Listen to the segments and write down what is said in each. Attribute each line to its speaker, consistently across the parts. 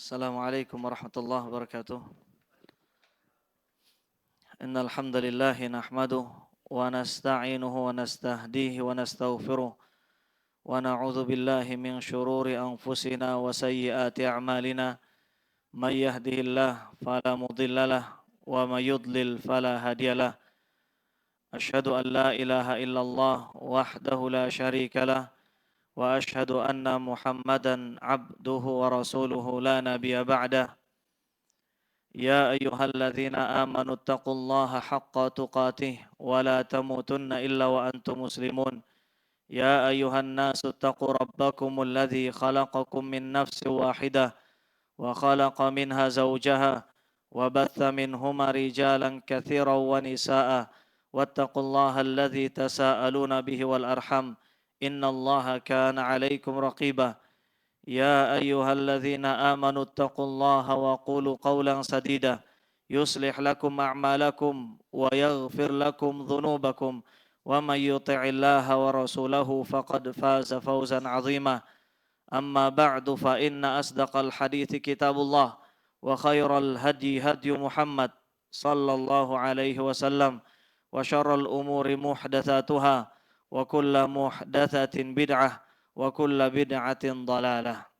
Speaker 1: Assalamualaikum warahmatullahi wabarakatuh. Innal hamdalillah nahmaduhu wa nasta'inuhu wa nastahdihi wa nastaghfiruh wa na'udzu billahi min shururi anfusina wa sayyiati a'malina. May yahdihillahu fala mudhillalah wa may yudlil fala hadiyalah. Asyhadu an la ilaha illallah wahdahu la syarikalah wa asyhadu anna Muhammadan 'abduhu wa rasuluhu la nabiyya ba'dah. يا أيها الذين آمنوا اتقوا الله حق تقاته ولا تموتن إلا وأنتم مسلمون يا أيها الناس اتقوا ربكم الذي خلقكم من نفس واحدة وخلق منها زوجها وبث منهما رجالا كثيرا ونساء واتقوا الله الذي تساءلون به والأرحم إن الله كان عليكم رقيبا يا أيها الذين آمنوا اتقوا الله وقولوا قولا سديدا يصلح لكم أعمالكم ويغفر لكم ذنوبكم ومن يطع الله ورسوله فقد فاز فوزا عظيما أما بعد فإن أصدق الحديث كتاب الله وخير الهدي هدي محمد صلى الله عليه وسلم وشر الأمور محدثاتها وكل محدثة بدعة wa kullu bid'atin dhalalah.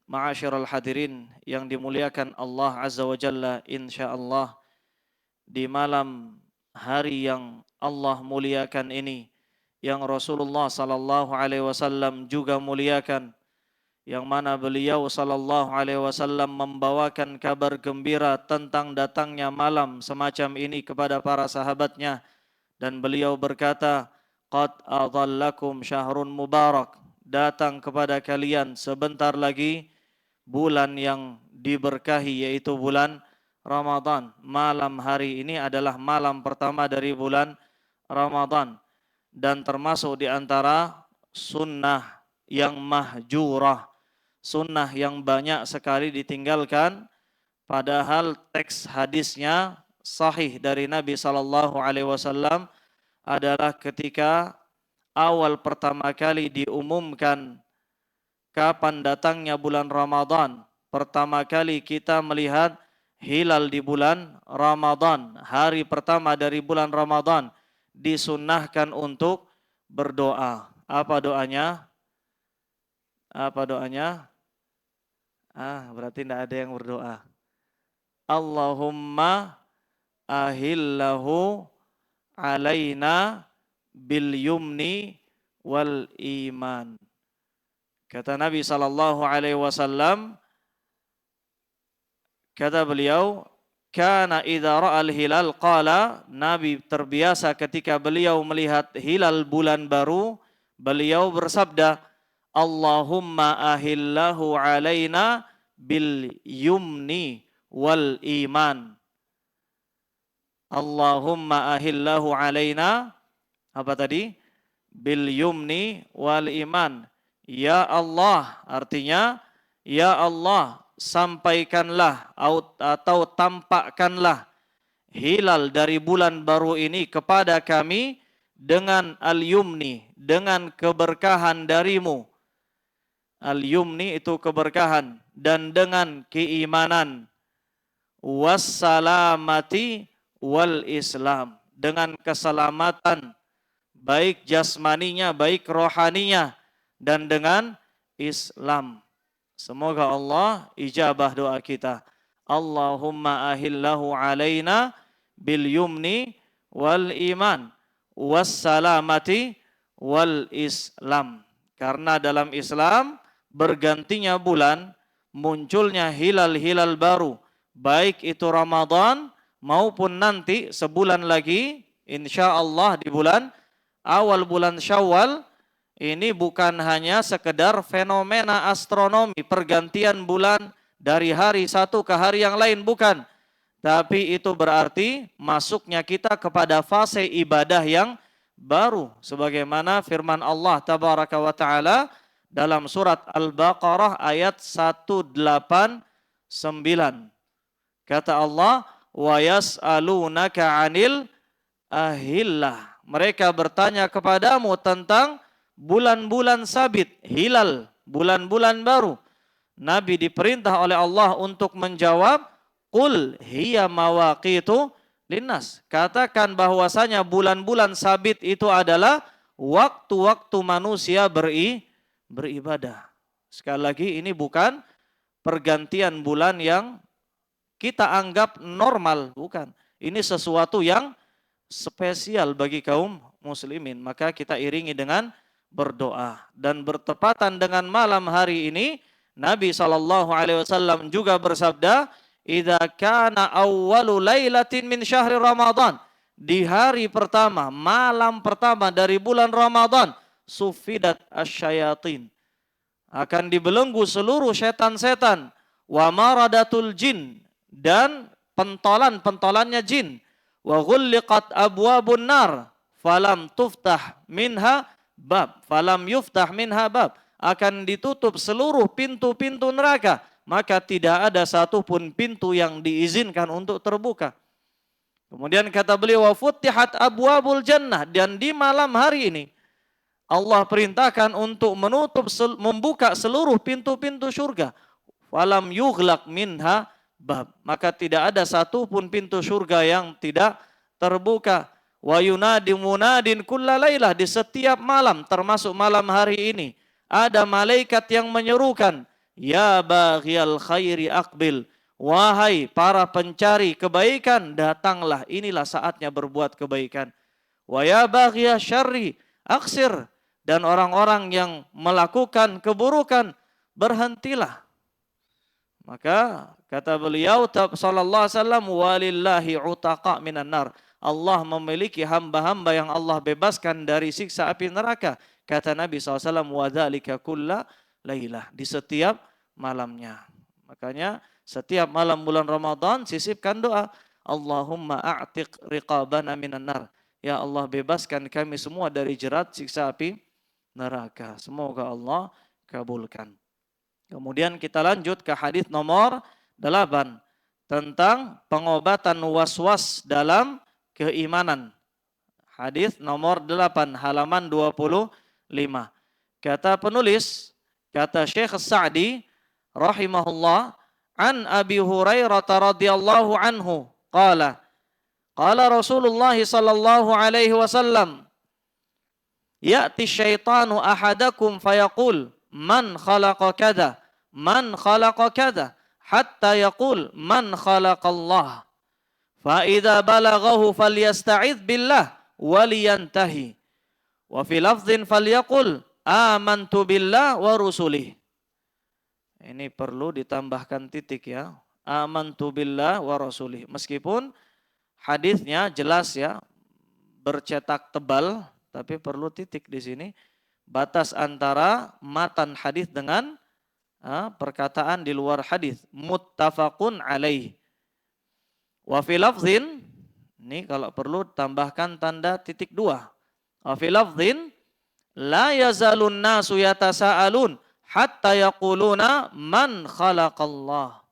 Speaker 1: Ma'asyiral hadirin yang dimuliakan Allah Azza wa Jalla, insyaallah di malam hari yang Allah muliakan ini, yang Rasulullah sallallahu alaihi wasallam juga muliakan, yang mana beliau sallallahu alaihi wasallam membawakan kabar gembira tentang datangnya malam semacam ini kepada para sahabatnya, dan beliau berkata, Qad adhallakum syahrun mubarak, datang kepada kalian sebentar lagi bulan yang diberkahi, yaitu bulan Ramadan. Malam hari ini adalah malam pertama dari bulan Ramadan dan termasuk di antara sunnah yang mahjurah, sunnah yang banyak sekali ditinggalkan, padahal teks hadisnya sahih dari Nabi sallallahu alaihi wasallam adalah ketika awal pertama kali diumumkan kapan datangnya bulan Ramadan. Pertama kali kita melihat hilal di bulan Ramadan, hari pertama dari bulan Ramadan, disunnahkan untuk berdoa. Apa doanya? Apa doanya? Berarti tidak ada yang berdoa. Allahumma ahillahu alaina bil yumni wal iman. Kata Nabi sallallahu alaihi wasallam, kata beliau, kana idza ra'al hilal qala, Nabi terbiasa ketika beliau melihat hilal bulan baru, beliau bersabda, Allahumma ahillahu alaina bil yumni wal iman. Allahumma ahillahu alaina, apa tadi? Bil yumni wal iman. Ya Allah, artinya ya Allah, sampaikanlah atau tampakkanlah hilal dari bulan baru ini kepada kami dengan al-yumni, dengan keberkahan darimu. Al-yumni itu keberkahan, dan dengan keimanan. Wassalamati wal Islam, dengan keselamatan baik jasmaninya, baik rohaninya, dan dengan Islam. Semoga Allah ijabah doa kita. Allahumma ahillahu alaina bil yumni wal iman wassalamati wal Islam. Karena dalam Islam bergantinya bulan, munculnya hilal-hilal baru, baik itu Ramadan maupun nanti sebulan lagi, insya Allah di awal bulan Syawal, ini bukan hanya sekedar fenomena astronomi, pergantian bulan dari hari satu ke hari yang lain, bukan. Tapi itu berarti masuknya kita kepada fase ibadah yang baru. Sebagaimana firman Allah Tabaraka wa Ta'ala dalam surat Al-Baqarah ayat 189. Kata Allah, wa yas'alunaka 'anil ahillah. Mereka bertanya kepadamu tentang bulan-bulan sabit, hilal, bulan-bulan baru. Nabi diperintah oleh Allah untuk menjawab, qul hiya mawaqitu linnas. Katakan bahwasanya bulan-bulan sabit itu adalah waktu-waktu manusia beribadah. Sekali lagi, ini bukan pergantian bulan yang kita anggap normal, bukan. Ini sesuatu yang spesial bagi kaum muslimin. Maka kita iringi dengan berdoa. Dan bertepatan dengan malam hari ini, Nabi SAW juga bersabda, idza kana awwalu lailatin min syahri Ramadan. Di hari pertama, malam pertama dari bulan Ramadan, sufidat asyayatin. Akan dibelenggu seluruh setan-setan. Wa maradatul jin. Dan pentolan-pentolannya jin. Wa ghulliqat abwabun nar. Falam tuftah minha bab. Falam yuftah minha bab. Akan ditutup seluruh pintu-pintu neraka. Maka tidak ada satupun pintu yang diizinkan untuk terbuka. Kemudian kata beliau, wa futtihat abwabul jannah. Dan di malam hari ini, Allah perintahkan untuk membuka seluruh pintu-pintu surga. Falam yughlaq minha bab. Maka tidak ada satupun pintu surga yang tidak terbuka. Wa yunadi munadin kulla lailah. Di setiap malam, termasuk malam hari ini, ada malaikat yang menyerukan, ya baghiyal khairi aqbil. Wahai para pencari kebaikan, datanglah, inilah saatnya berbuat kebaikan. Wa ya baghiyal syarri aksir. Dan orang-orang yang melakukan keburukan, berhentilah. Maka kata beliau sallallahu alaihi wasallam, walillahi utaqa minan nar. Allah memiliki hamba-hamba yang Allah bebaskan dari siksa api neraka. Kata Nabi SAW, wadzalika kulla lailah. Di setiap malamnya. Makanya setiap malam bulan Ramadan sisipkan doa. Allahumma a'tiq riqabana minan nar. Ya Allah, bebaskan kami semua dari jerat siksa api neraka. Semoga Allah kabulkan. Kemudian kita lanjut ke hadis nomor 8 tentang pengobatan was-was dalam keimanan. Hadis nomor 8 halaman 25. Kata penulis, kata Syekh Sa'di rahimahullah, an Abi Hurairah radhiyallahu anhu qala Rasulullah sallallahu alaihi wasallam, ya'ti syaitanu ahadakum fayaqul man khalaqa kadha hatta yaqul man khalaqallah fa idza balaghahu falyasta'idz billah waliyantahi wa fi lafdhin falyaqul amantu billah wa rusulih. Ini perlu ditambahkan titik ya, amantu billah wa rasulih. Meskipun hadisnya jelas ya, bercetak tebal, tapi perlu titik di sini. Batas antara matan hadis dengan perkataan di luar hadis. Muttafaqun alaih. Wa fi lafzin, ini kalau perlu tambahkan tanda titik 2. Wa fi lafzin, la yazalun nasu yatasa'alun hatta yaquluna man khalaqallah.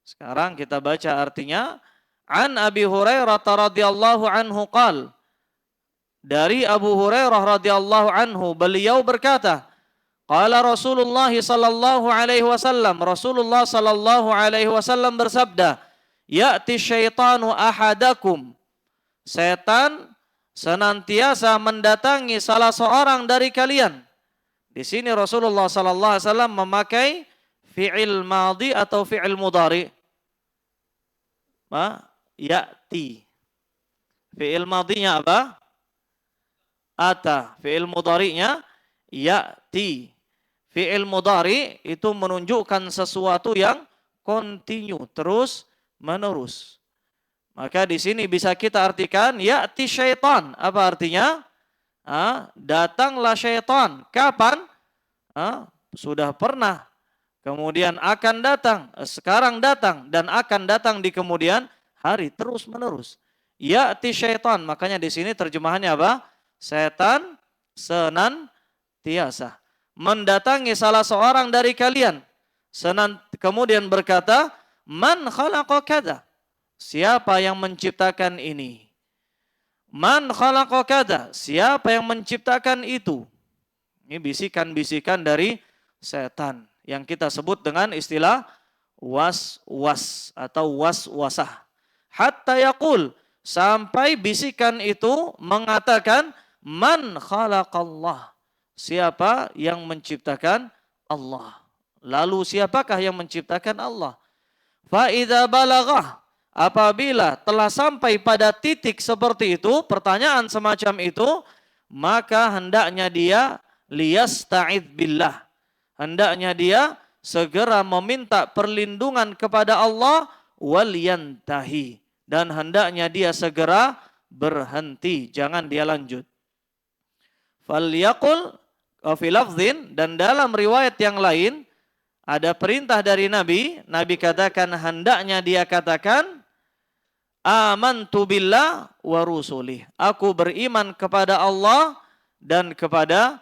Speaker 1: Sekarang kita baca artinya. An Abi Hurairah radhiyallahu anhu qala, dari Abu Hurairah radhiyallahu anhu, beliau berkata, qala Rasulullah sallallahu alaihi wasallam, Rasulullah sallallahu alaihi wasallam bersabda, ya'ti syaitanu ahadakum, setan senantiasa mendatangi salah seorang dari kalian. Di sini Rasulullah sallallahu alaihi wasallam memakai fi'il madhi atau fi'il mudhari. Ya'ti. Fi'il madhinya apa? Ata. Fi'il mudhari'nya ya'ti. Fi'il mudhari itu menunjukkan sesuatu yang continue, terus menerus. Maka di sini bisa kita artikan ya'ti syaitan. Apa artinya? Datanglah syaitan. Kapan? Sudah pernah. Kemudian akan datang. Sekarang datang. Dan akan datang di kemudian hari, terus menerus. Ya'ti syaitan. Makanya di sini terjemahannya apa? Setan senantiasa mendatangi salah seorang dari kalian. Kemudian berkata, man khalaqa kada. Siapa yang menciptakan ini? Man khalaqa kada. Siapa yang menciptakan itu? Ini bisikan-bisikan dari setan yang kita sebut dengan istilah was-was atau was-wasah. Hatta yaqul, sampai bisikan itu mengatakan, man khalaqallah, siapa yang menciptakan Allah. Lalu siapakah yang menciptakan Allah? Fa idza balaghah, apabila telah sampai pada titik seperti itu, pertanyaan semacam itu, maka hendaknya dia liyasta'id billah. Hendaknya dia segera meminta perlindungan kepada Allah, wal yantahi, dan hendaknya dia segera berhenti, jangan dia lanjut. Falyaqul fi lafdhin, dan dalam riwayat yang lain ada perintah dari Nabi katakan, hendaknya dia katakan, amantu billah wa rusulih, aku beriman kepada Allah dan kepada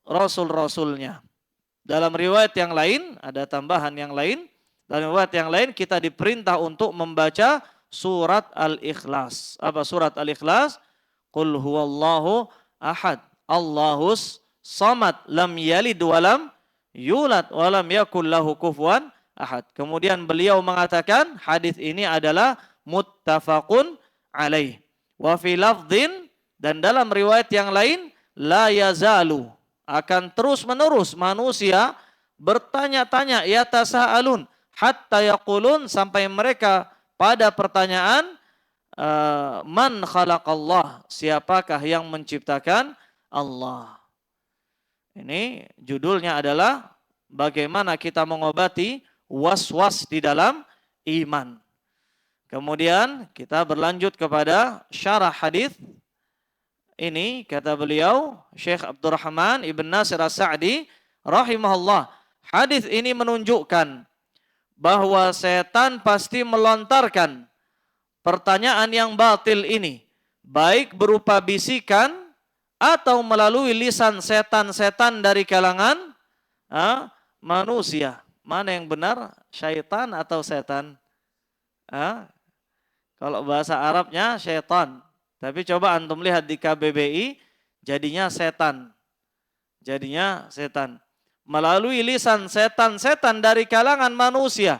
Speaker 1: Rasul-Rasulnya. Dalam riwayat yang lain, ada tambahan yang lain, dalam riwayat yang lain kita diperintah untuk membaca surat Al-Ikhlas. Apa surat Al-Ikhlas? Qul huwallahu ahad, Allahus samad, lam yalid walam yulad walam yakul lahu kufuwan ahad. Kemudian beliau mengatakan hadis ini adalah muttafaqun alaih. Wa fi lafdhin, dan dalam riwayat yang lain, la yazalu, akan terus menerus manusia bertanya-tanya, yatasaalun, hatta yaqulun, sampai mereka pada pertanyaan, man khalaqallah, siapakah yang menciptakan Allah. Ini judulnya adalah bagaimana kita mengobati was-was di dalam iman. Kemudian kita berlanjut kepada syarah hadis ini. Kata beliau, Syekh Abdurrahman Ibn Nasir As-Sa'di rahimahullah, hadis ini menunjukkan bahwa setan pasti melontarkan pertanyaan yang batil ini, baik berupa bisikan atau melalui lisan setan-setan dari kalangan manusia. Mana yang benar, syaitan atau setan? Kalau bahasa Arabnya syaitan. Tapi coba antum lihat di KBBI, jadinya setan. Jadinya setan. Melalui lisan setan-setan dari kalangan manusia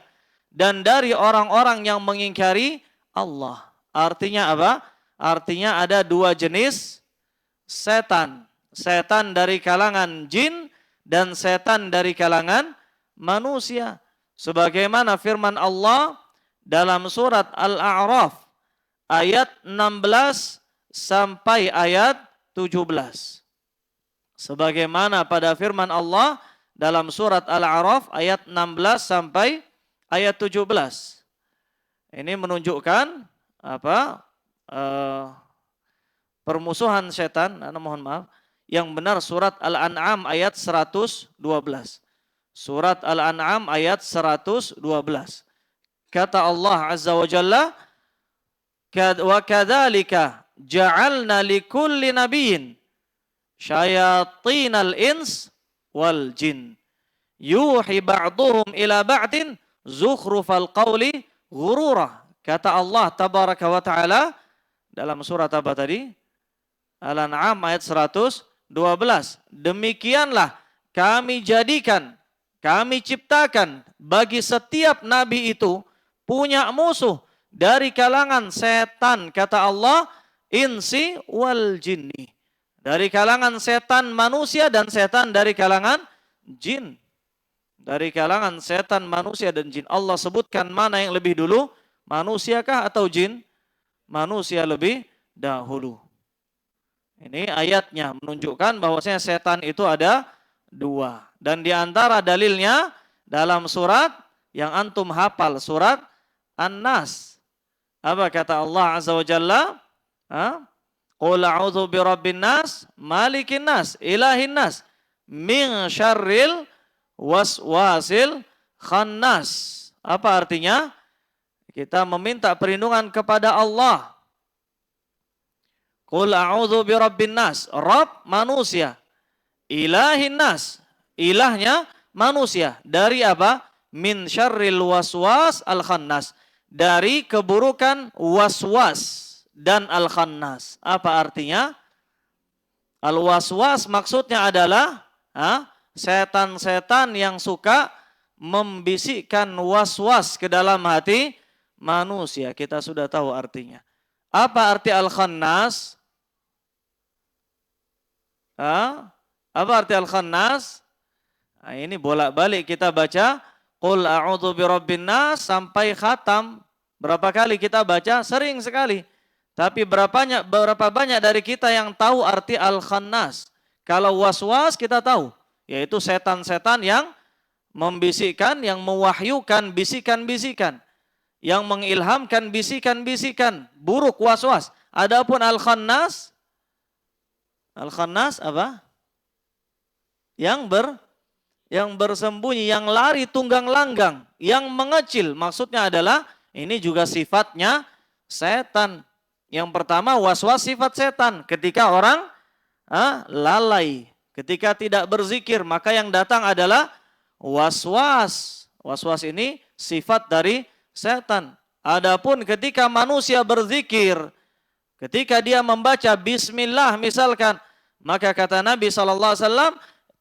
Speaker 1: dan dari orang-orang yang mengingkari Allah. Artinya apa? Artinya ada dua jenis setan. Setan dari kalangan jin dan setan dari kalangan manusia. Sebagaimana firman Allah dalam surat Al-A'raf ayat 16 sampai ayat 17. Sebagaimana pada firman Allah dalam surat Al-A'raf ayat 16 sampai ayat 17. Ini menunjukkan apa? Permusuhan setan. Mohon maaf. Yang benar surat Al-An'am ayat 112. Surat Al-An'am ayat 112. Kata Allah Azza wa Jalla, wa kadzalika ja'alna likulli nabiyyin syayatinal ins wal jin yuhi ba'duhum ila ba'din zukhrufal qawli ghurura. Kata Allah tabaraka wa ta'ala dalam surat apa tadi? Al-An'am ayat 112. Demikianlah kami jadikan, kami ciptakan bagi setiap nabi itu punya musuh dari kalangan setan, kata Allah, insi wal jinni. Dari kalangan setan manusia dan setan dari kalangan jin. Dari kalangan setan manusia dan jin. Allah sebutkan mana yang lebih dulu, manusiakah atau jin? Manusia lebih dahulu. Ini ayatnya menunjukkan bahwasanya setan itu ada dua. Dan di antara dalilnya dalam surat yang antum hafal, surat An-Nas. Apa kata Allah Azza wa Jalla? Qul a'udzu birabbin nas, malikin nas, ilahin nas, min syarril waswasil khannas. Apa artinya? Kita meminta perlindungan kepada Allah. Qul a'udzu birabbin nas, Rabb manusia. Ilahin nas, ilahnya manusia. Dari apa? Min syarril waswas al khannas. Dari keburukan waswas dan al-khannas. Apa artinya? Al-waswas maksudnya adalah setan-setan yang suka membisikkan was-was ke dalam hati manusia. Kita sudah tahu artinya. Apa arti al-khannas? Apa arti al-khannas? Nah, ini bolak-balik kita baca Qul a'udzu birabbin nas sampai khatam. Berapa kali kita baca? Sering sekali. Tapi berapa banyak dari kita yang tahu arti al-khannas? Kalau was-was kita tahu, yaitu setan-setan yang membisikkan, yang mewahyukan bisikan-bisikan, yang mengilhamkan bisikan-bisikan buruk, was-was. Adapun al-khannas apa? Yang bersembunyi, yang lari tunggang langgang, yang mengecil. Maksudnya adalah ini juga sifatnya setan. Yang pertama was-was sifat setan. Ketika orang lalai, ketika tidak berzikir, maka yang datang adalah was-was. Was-was ini sifat dari setan. Adapun ketika manusia berzikir, ketika dia membaca bismillah misalkan, maka kata Nabi SAW,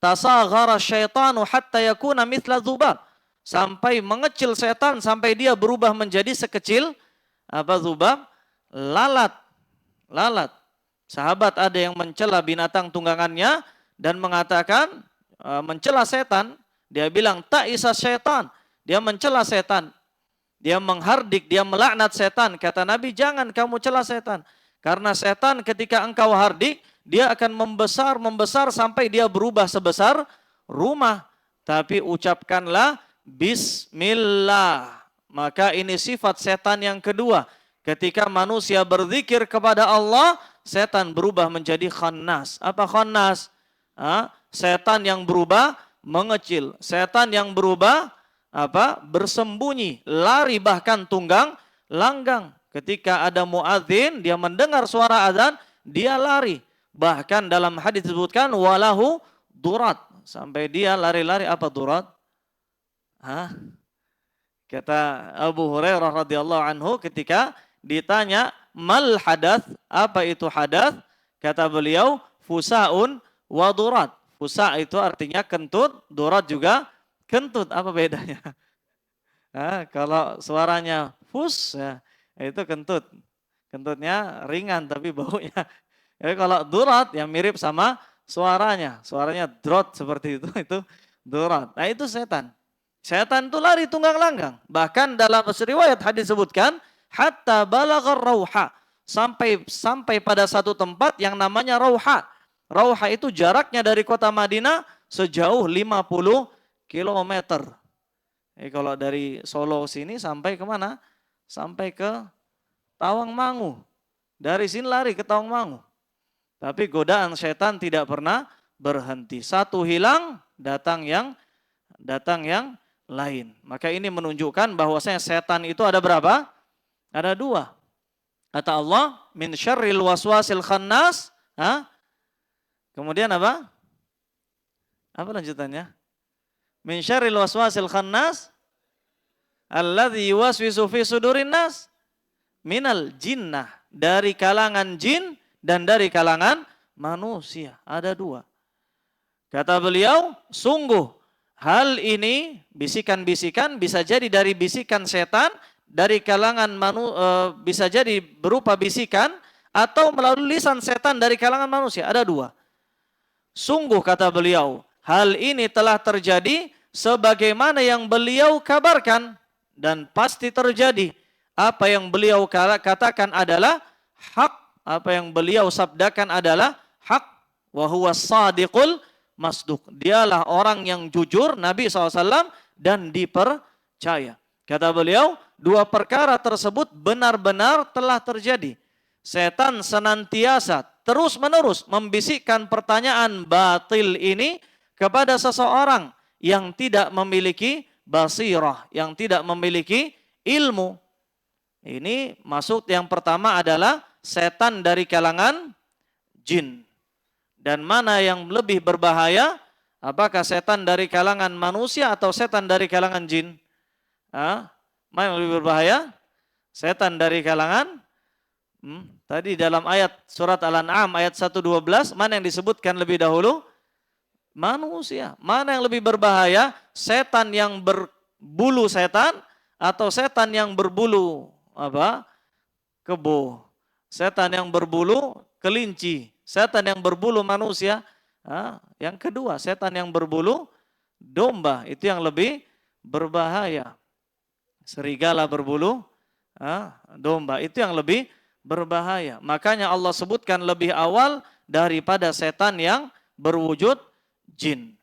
Speaker 1: tasaghara syaitanu hatta yakuna mithla dzubab. Sampai mengecil setan sampai dia berubah menjadi sekecil dzubab, lalat. Sahabat ada yang mencela binatang tunggangannya dan mengatakan mencela setan, dia bilang ta'isa syaitan, dia mencela setan. Dia menghardik, dia melaknat setan. Kata Nabi, jangan kamu cela setan. Karena setan ketika engkau hardik, dia akan membesar sampai dia berubah sebesar rumah. Tapi ucapkanlah bismillah. Maka ini sifat setan yang kedua. Ketika manusia berzikir kepada Allah, setan berubah menjadi khannas. Apa khannas? Setan yang berubah mengecil. Setan yang berubah bersembunyi, lari bahkan tunggang langgang. Ketika ada muadzin, dia mendengar suara azan, dia lari. Bahkan dalam hadis disebutkan walahu durat, sampai dia lari-lari. Apa durat? Kata Abu Hurairah radhiyallahu anhu ketika ditanya mal hadath, apa itu hadath? Kata beliau fusaun wa durat. Fusa itu artinya kentut, durat juga kentut. Apa bedanya? Kalau suaranya fus ya, itu kentut. Kentutnya ringan tapi baunya. Jadi kalau durat yang mirip sama suaranya drot seperti itu durat. Nah itu setan. Setan itu lari tunggang langgang. Bahkan dalam riwayat hadis disebutkan hatta balaghar rauha, sampai pada satu tempat yang namanya Rauha. Rauha itu jaraknya dari kota Madinah sejauh 50 km. Jadi kalau dari Solo sini sampai kemana? Sampai ke Tawangmangu. Dari sini lari ke Tawangmangu. Tapi godaan setan tidak pernah berhenti. Satu hilang, datang yang lain. Maka ini menunjukkan bahwasanya setan itu ada berapa? Ada dua. Kata Allah, min syarril waswasil khannas. Kemudian apa? Apa lanjutannya? Min syarril waswasil khannas alladzi yuwaswisu fi sudurin nas minal jinnah. Dari kalangan jin dan dari kalangan manusia. Ada dua. Kata beliau, sungguh hal ini bisikan-bisikan bisa jadi dari bisikan setan, dari kalangan bisa jadi berupa bisikan, atau melalui lisan setan dari kalangan manusia. Ada dua. Sungguh kata beliau, hal ini telah terjadi sebagaimana yang beliau kabarkan dan pasti terjadi. Apa yang beliau katakan adalah hak. Apa yang beliau sabdakan adalah hak. Wa huwa sadiqul masduq. Dialah orang yang jujur, Nabi SAW, dan dipercaya. Kata beliau, dua perkara tersebut benar-benar telah terjadi. Setan senantiasa terus-menerus membisikkan pertanyaan batil ini kepada seseorang yang tidak memiliki basirah, yang tidak memiliki ilmu. Ini maksud yang pertama adalah setan dari kalangan jin. Dan mana yang lebih berbahaya? Apakah setan dari kalangan manusia atau setan dari kalangan jin? Mana yang lebih berbahaya? Setan dari kalangan tadi dalam ayat surat Al-An'am ayat 112, mana yang disebutkan lebih dahulu? Manusia. Mana yang lebih berbahaya? Setan yang berbulu setan atau setan yang berbulu kebo? Setan yang berbulu kelinci, setan yang berbulu manusia. Yang kedua, setan yang berbulu domba, itu yang lebih berbahaya. Serigala berbulu domba, itu yang lebih berbahaya. Makanya Allah sebutkan lebih awal daripada setan yang berwujud jin.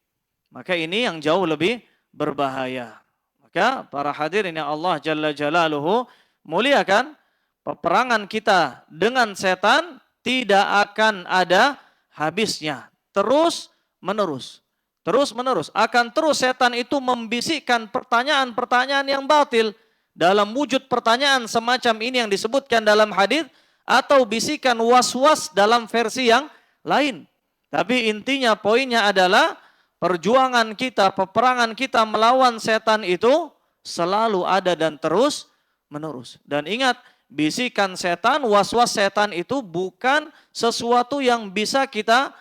Speaker 1: Maka ini yang jauh lebih berbahaya. Maka para hadirin yang Allah Jalla Jalaluhu muliakan, peperangan kita dengan setan tidak akan ada habisnya. Terus menerus. Terus menerus. Akan terus setan itu membisikkan pertanyaan-pertanyaan yang batil. Dalam wujud pertanyaan semacam ini yang disebutkan dalam hadis, atau bisikan was-was dalam versi yang lain. Tapi intinya, poinnya adalah perjuangan kita, peperangan kita melawan setan itu selalu ada dan terus menerus. Dan ingat, bisikan setan, was-was setan itu bukan sesuatu yang bisa kita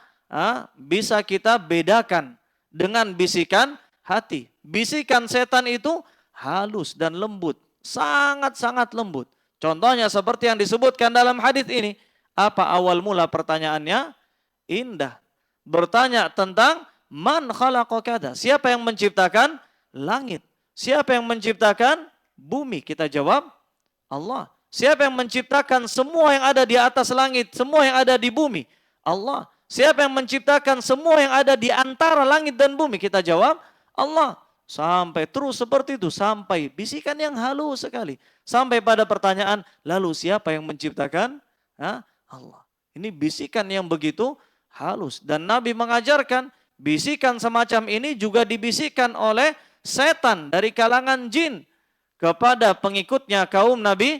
Speaker 1: bedakan dengan bisikan hati. Bisikan setan itu halus dan lembut, sangat-sangat lembut. Contohnya seperti yang disebutkan dalam hadis ini. Apa awal mula pertanyaannya? Indah. Bertanya tentang man khalaqa kada. Siapa yang menciptakan langit? Siapa yang menciptakan bumi? Kita jawab Allah. Siapa yang menciptakan semua yang ada di atas langit, semua yang ada di bumi? Allah. Siapa yang menciptakan semua yang ada di antara langit dan bumi? Kita jawab Allah. Sampai terus seperti itu, sampai bisikan yang halus sekali. Sampai pada pertanyaan, lalu siapa yang menciptakan? Allah. Ini bisikan yang begitu halus. Dan Nabi mengajarkan bisikan semacam ini juga dibisikkan oleh setan dari kalangan jin kepada pengikutnya kaum Nabi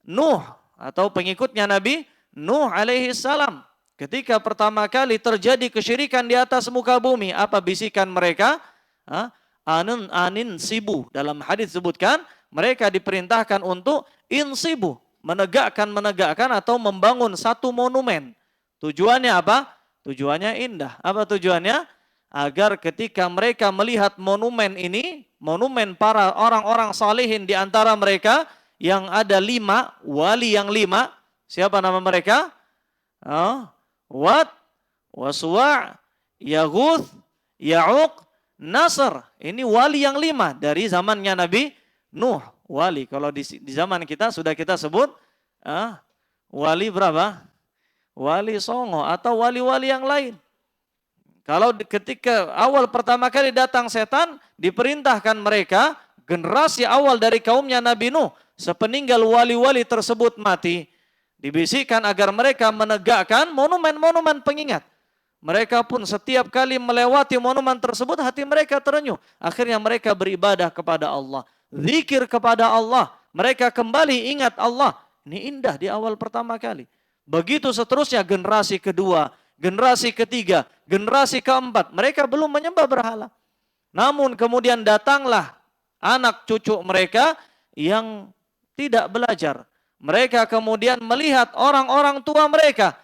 Speaker 1: Nuh atau pengikutnya Nabi Nuh alaihi salam. Ketika pertama kali terjadi kesyirikan di atas muka bumi, apa bisikan mereka? Anin sibu. Dalam hadis disebutkan, mereka diperintahkan untuk insibu, menegakkan atau membangun satu monumen. Tujuannya apa? Tujuannya indah. Apa tujuannya? Agar ketika mereka melihat monumen ini, monumen para orang-orang salihin di antara mereka, yang ada 5, wali yang 5, siapa nama mereka? Wat, Waswa', Yaguth, Ya'uq, Nasr. Ini wali yang 5 dari zamannya Nabi Nuh. Wali, kalau di zaman kita sudah kita sebut wali berapa? Wali Songo atau wali-wali yang lain. Kalau ketika awal pertama kali datang setan, diperintahkan mereka, generasi awal dari kaumnya Nabi Nuh, sepeninggal wali-wali tersebut mati, dibisikkan agar mereka menegakkan monumen-monumen pengingat. Mereka pun setiap kali melewati monumen tersebut, hati mereka terenyuh. Akhirnya mereka beribadah kepada Allah, zikir kepada Allah. Mereka kembali ingat Allah. Ini indah di awal pertama kali. Begitu seterusnya generasi kedua, generasi ketiga, generasi keempat. Mereka belum menyembah berhala. Namun kemudian datanglah anak cucu mereka yang tidak belajar. Mereka kemudian melihat orang-orang tua mereka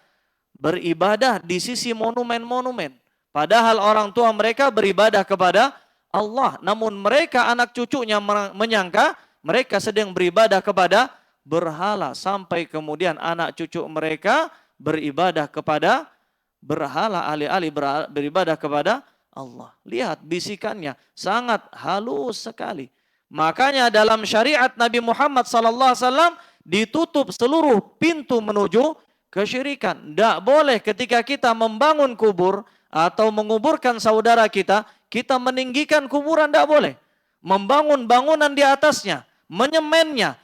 Speaker 1: beribadah di sisi monumen-monumen. Padahal orang tua mereka beribadah kepada Allah. Namun mereka anak cucunya menyangka mereka sedang beribadah kepada berhala. Sampai kemudian anak cucu mereka beribadah kepada berhala, alih-alih beribadah kepada Allah. Lihat bisikannya sangat halus sekali. Makanya dalam syariat Nabi Muhammad SAW ditutup seluruh pintu menuju kesyirikan. Tidak boleh ketika kita membangun kubur atau menguburkan saudara kita, kita meninggikan kuburan, tidak boleh. Membangun bangunan di atasnya, menyemennya,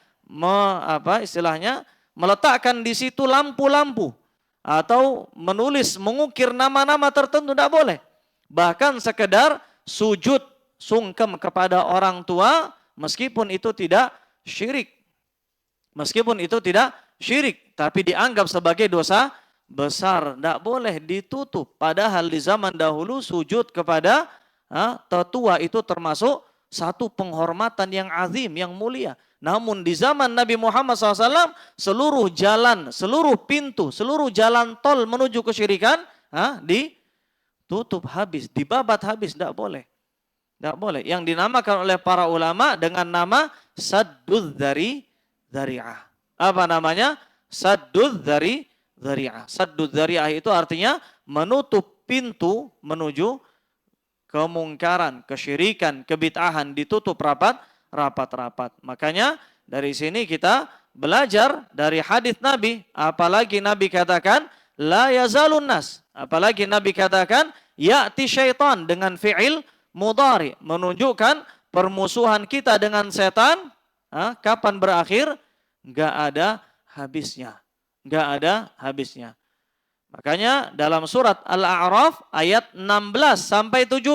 Speaker 1: meletakkan di situ lampu-lampu atau menulis, mengukir nama-nama tertentu, tidak boleh. Bahkan sekedar sujud sungkem kepada orang tua, meskipun itu tidak syirik. Meskipun itu tidak syirik, tapi dianggap sebagai dosa besar. Tidak boleh, ditutup. Padahal di zaman dahulu sujud kepada tetua itu termasuk satu penghormatan yang azim, yang mulia. Namun di zaman Nabi Muhammad SAW, seluruh jalan, seluruh pintu, seluruh jalan tol menuju kesyirikan tutup habis, dibabat habis, tidak boleh. Tidak boleh. Yang dinamakan oleh para ulama dengan nama saddud dzari'ah. Apa namanya? Saddud dzari'ah. Saddud dzari'ah itu artinya menutup pintu menuju kemungkaran, kesyirikan, kebid'ahan, ditutup rapat-rapat. Makanya dari sini kita belajar dari hadis Nabi, apalagi Nabi katakan la yazalun nas, apalagi Nabi katakan ya'ti syaitan dengan fi'il mudhari, menunjukkan permusuhan kita dengan setan kapan berakhir? Enggak ada habisnya. Enggak ada habisnya. Makanya dalam surat Al-A'raf ayat 16 sampai 17.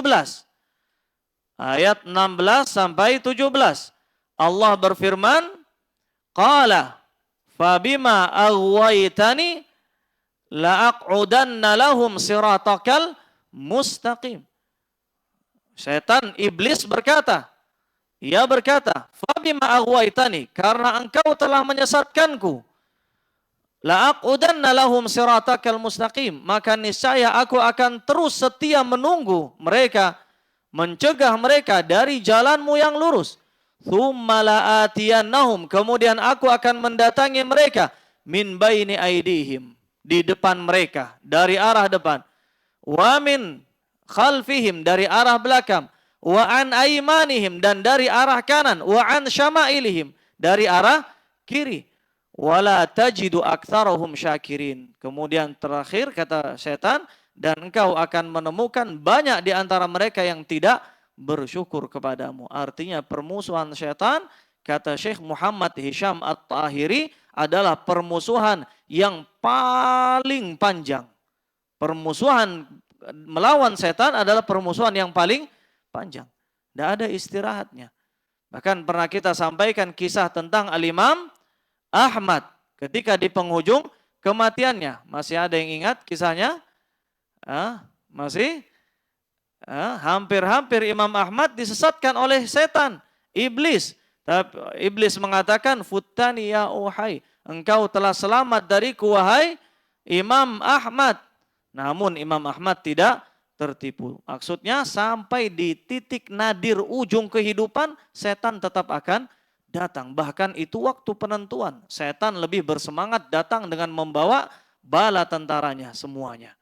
Speaker 1: Ayat 16 sampai 17. Allah berfirman, qala fabima aghwaytani la'aq'udanna lahum siratakal mustaqim. Setan iblis berkata, ia berkata, fabima aghwaytani, karena engkau telah menyesatkanku, la'aqudanna lahum siratakal mustaqim, maka niscaya aku akan terus setia menunggu mereka, mencegah mereka dari jalanmu yang lurus. Tsumma la'atiyannahum, kemudian aku akan mendatangi mereka, min baini aidihim, di depan mereka, dari arah depan, wa min khalfihim, dari arah belakang, wa an aymanihim, dan dari arah kanan, wa an syama'ilihim, dari arah kiri. Wala tajidu aktsarahum syakirin. Kemudian terakhir kata setan, dan engkau akan menemukan banyak di antara mereka yang tidak bersyukur kepadamu. Artinya permusuhan setan, kata Syekh Muhammad Hisham At-Tahiri, adalah permusuhan yang paling panjang. Permusuhan melawan setan adalah permusuhan yang paling panjang. Tidak ada istirahatnya. Bahkan pernah kita sampaikan kisah tentang Al-Imam Ahmad ketika di penghujung kematiannya. Masih ada yang ingat kisahnya? Masih? Hampir-hampir Imam Ahmad disesatkan oleh setan, iblis. Tapi iblis mengatakan, futtani ya uhai, engkau telah selamat dariku wahai Imam Ahmad. Namun Imam Ahmad tidak tertipu. Maksudnya sampai di titik nadir ujung kehidupan, setan tetap akan datang. Bahkan itu waktu penentuan. Setan lebih bersemangat datang dengan membawa bala tentaranya semuanya.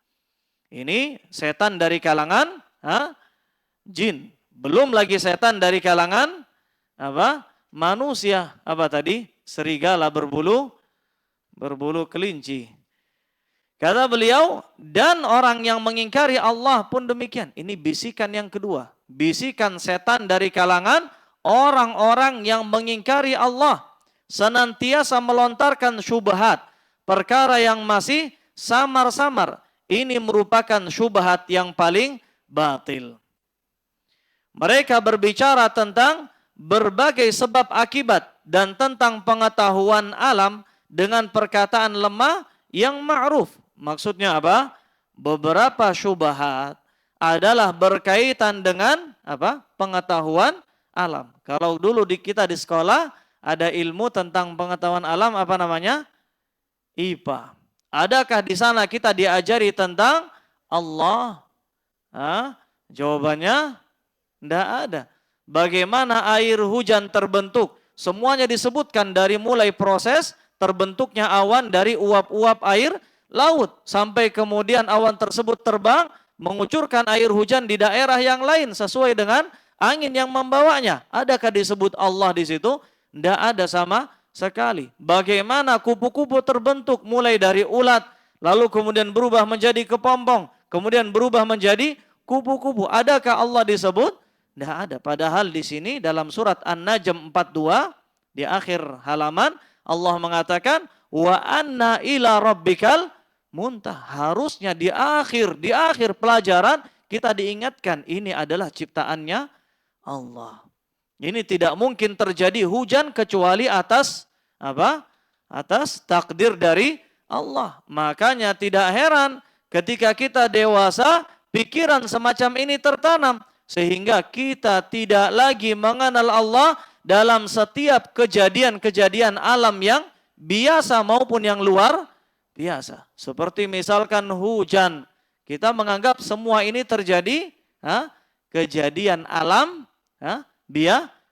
Speaker 1: Ini setan dari kalangan jin. Belum lagi setan dari kalangan manusia. Apa tadi? Serigala berbulu kelinci. Kata beliau, dan orang yang mengingkari Allah pun demikian. Ini bisikan yang kedua. Bisikan setan dari kalangan orang-orang yang mengingkari Allah, senantiasa melontarkan syubhat, perkara yang masih samar-samar. Ini merupakan syubhat yang paling batil. Mereka berbicara tentang berbagai sebab akibat dan tentang pengetahuan alam dengan perkataan lemah yang ma'ruf. Maksudnya apa? Beberapa syubhat adalah berkaitan dengan pengetahuan alam. Kalau dulu kita di sekolah ada ilmu tentang pengetahuan alam, apa namanya? IPA. Adakah di sana kita diajari tentang Allah? Jawabannya tidak ada. Bagaimana air hujan terbentuk? Semuanya disebutkan dari mulai proses terbentuknya awan dari uap-uap air laut sampai kemudian awan tersebut terbang mengucurkan air hujan di daerah yang lain sesuai dengan angin yang membawanya. Adakah disebut Allah di situ? Tidak ada sama sekali. Bagaimana kupu-kupu terbentuk mulai dari ulat, lalu kemudian berubah menjadi kepompong, kemudian berubah menjadi kupu-kupu. Adakah Allah disebut? Tidak ada. Padahal di sini dalam surat An-Najm 42 di akhir halaman Allah mengatakan wa anna ila rabbikal muntah. Harusnya di akhir pelajaran kita diingatkan ini adalah ciptaannya Allah. Ini tidak mungkin terjadi hujan kecuali atas atas takdir dari Allah. Makanya tidak heran ketika kita dewasa, pikiran semacam ini tertanam. Sehingga kita tidak lagi mengenal Allah dalam setiap kejadian-kejadian alam yang biasa maupun yang luar biasa. Seperti misalkan hujan. Kita menganggap semua ini terjadi kejadian alam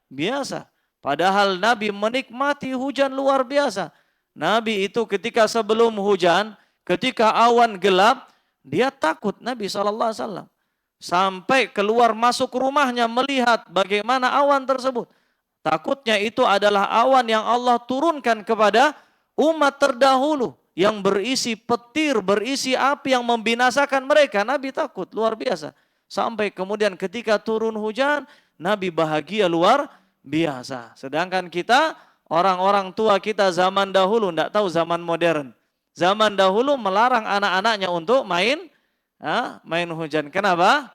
Speaker 1: biasa. Padahal Nabi menikmati hujan luar biasa. Nabi itu ketika sebelum hujan, ketika awan gelap, dia takut Nabi SAW. Sampai keluar masuk rumahnya melihat bagaimana awan tersebut. Takutnya itu adalah awan yang Allah turunkan kepada umat terdahulu. Yang berisi petir, berisi api yang membinasakan mereka. Nabi takut, luar biasa. Sampai kemudian ketika turun hujan, Nabi bahagia luar biasa. Sedangkan kita, orang-orang tua kita zaman dahulu, tidak tahu zaman modern. Zaman dahulu melarang anak-anaknya untuk main hujan. Kenapa?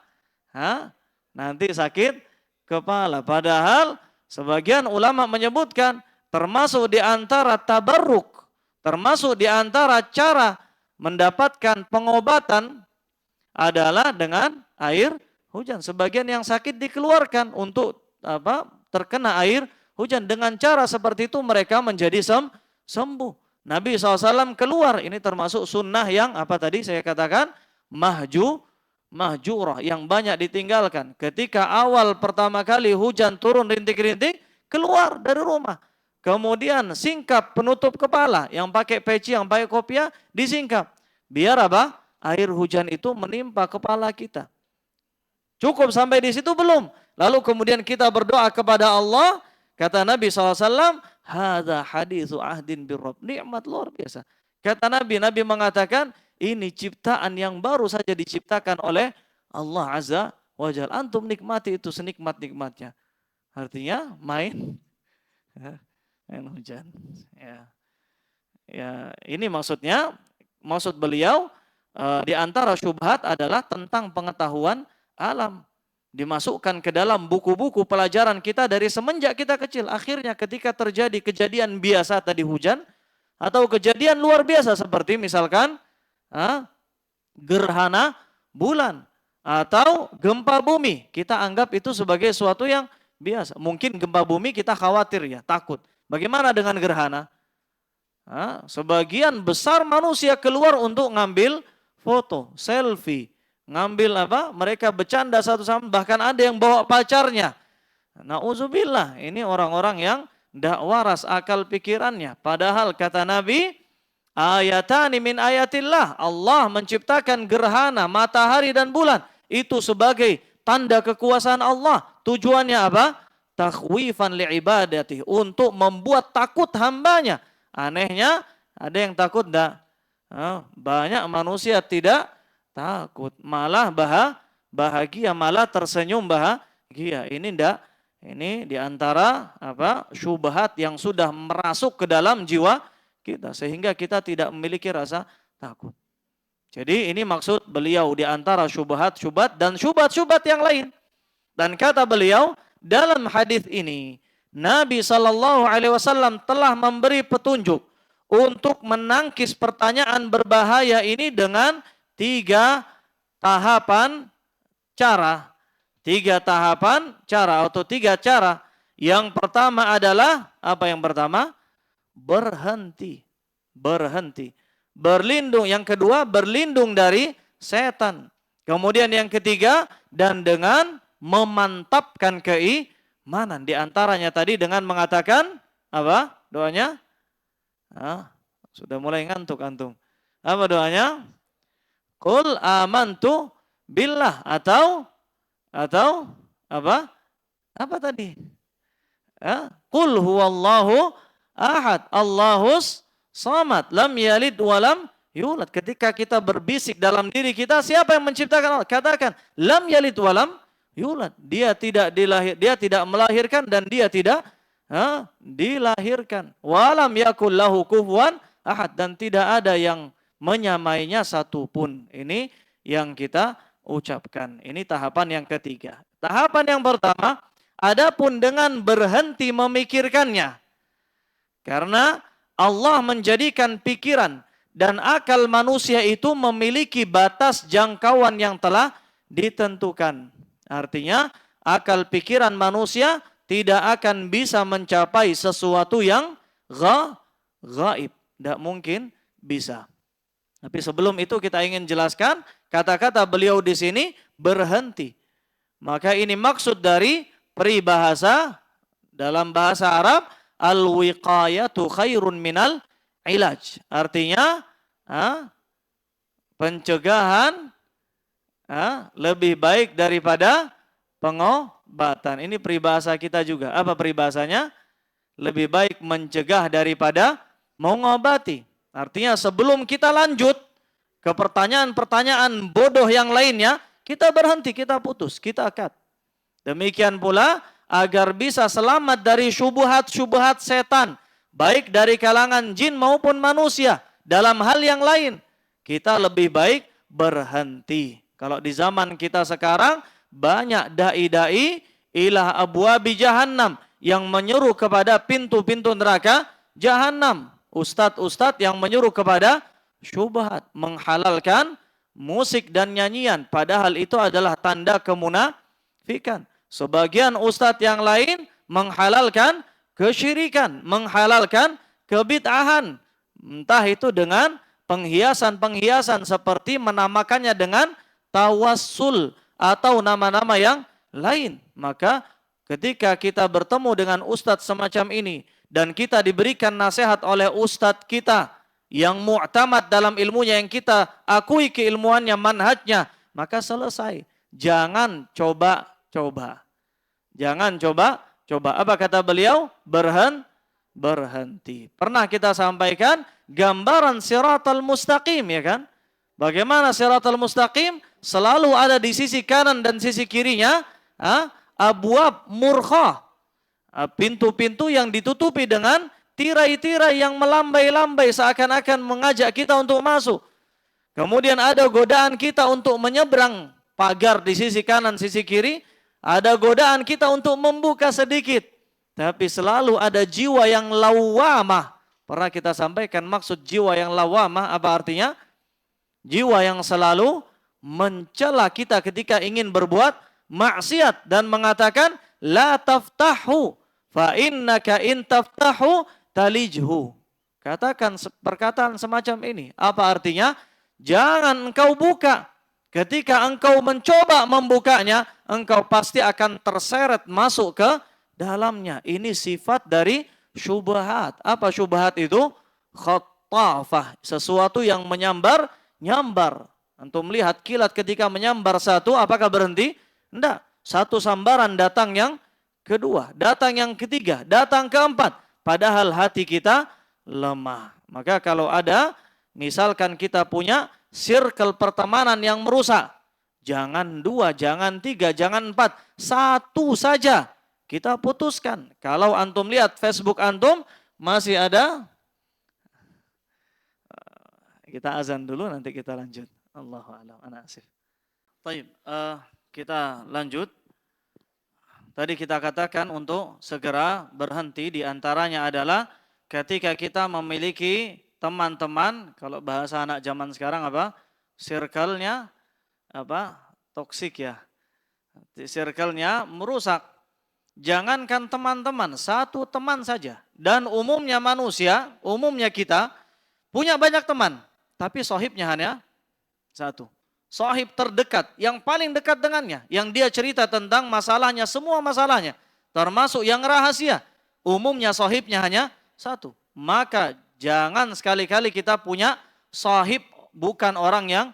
Speaker 1: Nanti sakit kepala. Padahal sebagian ulama menyebutkan termasuk di antara tabarruk, termasuk di antara cara mendapatkan pengobatan adalah dengan air hujan. Sebagian yang sakit dikeluarkan untuk terkena air hujan. Dengan cara seperti itu mereka menjadi sembuh. Nabi SAW keluar, ini termasuk sunnah yang tadi saya katakan mahjurah, yang banyak ditinggalkan. Ketika awal pertama kali hujan turun rintik-rintik, keluar dari rumah. Kemudian singkap penutup kepala, yang pakai peci, yang pakai kopiah, disingkap. Biar air hujan itu menimpa kepala kita. Cukup sampai di situ belum? Lalu kemudian kita berdoa kepada Allah, kata Nabi SAW, hadza haditsu ahdin birrabb. Nikmat luar biasa. Kata Nabi mengatakan, ini ciptaan yang baru saja diciptakan oleh Allah Azza wa Jalla. Antum nikmati itu senikmat-nikmatnya. Artinya main hujan. Ya, ini maksud beliau di antara syubhat adalah tentang pengetahuan alam. Dimasukkan ke dalam buku-buku pelajaran kita dari semenjak kita kecil. Akhirnya ketika terjadi kejadian biasa tadi hujan, atau kejadian luar biasa seperti misalkan gerhana bulan atau gempa bumi, kita anggap itu sebagai suatu yang biasa. Mungkin gempa bumi kita khawatir ya, takut. Bagaimana dengan gerhana? Sebagian besar manusia keluar untuk ngambil foto, selfie, ngambil mereka bercanda satu sama, bahkan ada yang bawa pacarnya. Nauzubillah, ini orang-orang yang tidak waras akal pikirannya. Padahal kata Nabi, ayatani min ayatillah, Allah menciptakan gerhana, matahari dan bulan. Itu sebagai tanda kekuasaan Allah. Tujuannya apa? Takhwifan li'ibadati, untuk membuat takut hambanya. Anehnya, ada yang takut enggak? Banyak manusia tidak takut, malah bahagia, malah tersenyum bahagia. Ini enggak, ini diantara syubhat yang sudah merasuk ke dalam jiwa kita, sehingga kita tidak memiliki rasa takut. Jadi ini maksud beliau di antara syubhat dan syubhat yang lain. Dan kata beliau, dalam hadis ini Nabi SAW telah memberi petunjuk untuk menangkis pertanyaan berbahaya ini dengan 3 tahapan cara. 3 tahapan cara atau 3 cara. Yang pertama adalah, apa yang pertama? Berhenti. Berlindung. Yang kedua, berlindung dari setan. Kemudian yang ketiga, dan dengan memantapkan keimanan. Di antaranya tadi dengan mengatakan, apa doanya? Sudah mulai ngantuk antum. Apa doanya? Qul amantu billah, atau apa? Apa tadi? Qul huwallahu ahad, Allahus samad, lam yalid walam yulad. Ketika kita berbisik dalam diri kita, siapa yang menciptakan Allah? Katakan, lam yalid walam yulad. Dia tidak melahirkan dan dia tidak dilahirkan. Walam yakul lahu kufuwan ahad, dan tidak ada yang menyamainya satupun. Ini yang kita ucapkan. Ini tahapan yang ketiga. Tahapan yang pertama, adapun dengan berhenti memikirkannya. Karena Allah menjadikan pikiran dan akal manusia itu memiliki batas jangkauan yang telah ditentukan. Artinya, akal pikiran manusia tidak akan bisa mencapai sesuatu yang gaib. Tidak mungkin bisa. Tapi sebelum itu kita ingin jelaskan, kata-kata beliau di sini berhenti. Maka ini maksud dari peribahasa dalam bahasa Arab, al-wiqayatu khairun minal ilaj. Artinya pencegahan lebih baik daripada pengobatan. Ini peribahasa kita juga. Apa peribahasanya? Lebih baik mencegah daripada mengobati. Artinya sebelum kita lanjut ke pertanyaan-pertanyaan bodoh yang lainnya, kita berhenti, kita putus, kita akad. Demikian pula agar bisa selamat dari syubhat-syubhat setan, baik dari kalangan jin maupun manusia. Dalam hal yang lain, kita lebih baik berhenti. Kalau di zaman kita sekarang, banyak da'i-da'i ilah abwabi jahannam yang menyuruh kepada pintu-pintu neraka jahannam. Ustadz-ustadz yang menyuruh kepada syubhat, menghalalkan musik dan nyanyian. Padahal itu adalah tanda kemunafikan. Sebagian ustadz yang lain menghalalkan kesyirikan, menghalalkan kebid'ahan. Entah itu dengan penghiasan-penghiasan seperti menamakannya dengan tawassul atau nama-nama yang lain. Maka ketika kita bertemu dengan ustadz semacam ini dan kita diberikan nasihat oleh ustadz kita yang mu'tamad dalam ilmunya, yang kita akui keilmuannya, manhajnya, maka selesai. Jangan coba-coba. Jangan coba-coba. Apa kata beliau? Berhenti. Pernah kita sampaikan gambaran siratal mustaqim, ya kan? Bagaimana siratal mustaqim? Selalu ada di sisi kanan dan sisi kirinya abwab murkhah. Pintu-pintu yang ditutupi dengan tirai-tirai yang melambai-lambai seakan-akan mengajak kita untuk masuk. Kemudian ada godaan kita untuk menyeberang pagar di sisi kanan, sisi kiri. Ada godaan kita untuk membuka sedikit. Tapi selalu ada jiwa yang lawamah. Pernah kita sampaikan maksud jiwa yang lawamah apa artinya? Jiwa yang selalu mencela kita ketika ingin berbuat maksiat dan mengatakan la taftahu fa innaka in taftahu talijhu. Katakan perkataan semacam ini. Apa artinya? Jangan engkau buka. Ketika engkau mencoba membukanya, engkau pasti akan terseret masuk ke dalamnya. Ini sifat dari syubhat. Apa syubhat itu? Khattafah. Sesuatu yang nyambar. Antum melihat kilat ketika menyambar satu, apakah berhenti? Tidak. Satu sambaran datang yang kedua, datang yang ketiga, datang keempat. Padahal hati kita lemah. Maka kalau ada, misalkan kita punya circle pertemanan yang merusak. Jangan 2, jangan 3, jangan 4. 1 saja kita putuskan. Kalau antum lihat Facebook antum, masih ada. Kita azan dulu, nanti kita lanjut. Allahu a'lam. Ana asif. Baik, kita lanjut. Tadi kita katakan untuk segera berhenti, di antaranya adalah ketika kita memiliki teman-teman, kalau bahasa anak zaman sekarang apa? Circle-nya apa? Toksik ya. Circle-nya merusak. Jangankan teman-teman, satu teman saja. Dan umumnya manusia, umumnya kita punya banyak teman, tapi sohibnya hanya satu. Sohib terdekat, yang paling dekat dengannya, yang dia cerita tentang masalahnya, semua masalahnya, termasuk yang rahasia. Umumnya sohibnya hanya satu. Maka jangan sekali-kali kita punya sahib bukan orang yang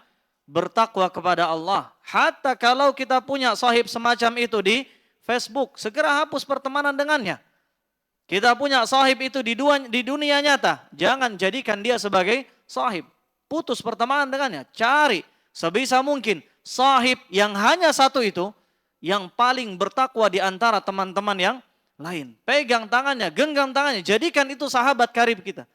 Speaker 1: bertakwa kepada Allah. Hatta kalau kita punya sahib semacam itu di Facebook, segera hapus pertemanan dengannya. Kita punya sahib itu di dunia nyata, jangan jadikan dia sebagai sahib. Putus pertemanan dengannya, cari sebisa mungkin sahib yang hanya satu itu, yang paling bertakwa di antara teman-teman yang lain. Pegang tangannya, genggam tangannya, jadikan itu sahabat karib kita.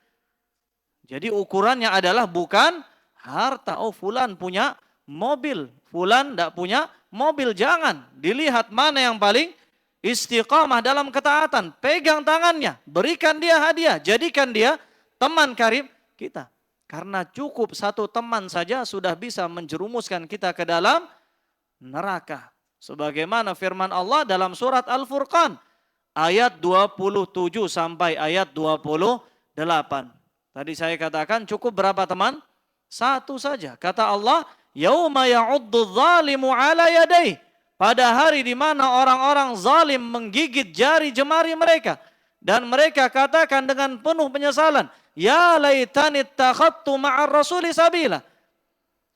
Speaker 1: Jadi ukurannya adalah bukan harta. Oh, fulan punya mobil, fulan tidak punya mobil. Jangan dilihat mana yang paling istiqamah dalam ketaatan. Pegang tangannya, berikan dia hadiah, jadikan dia teman karib kita. Karena cukup satu teman saja sudah bisa menjerumuskan kita ke dalam neraka. Sebagaimana firman Allah dalam surat Al-Furqan ayat 27 sampai ayat 28. Tadi saya katakan cukup berapa teman? Satu saja. Kata Allah, yauma ya'uddu dzalimu ala yadayhi, pada hari di mana orang-orang zalim menggigit jari jemari mereka dan mereka katakan dengan penuh penyesalan, ya laitani ittakhadtu ma'ar rasuli sabila.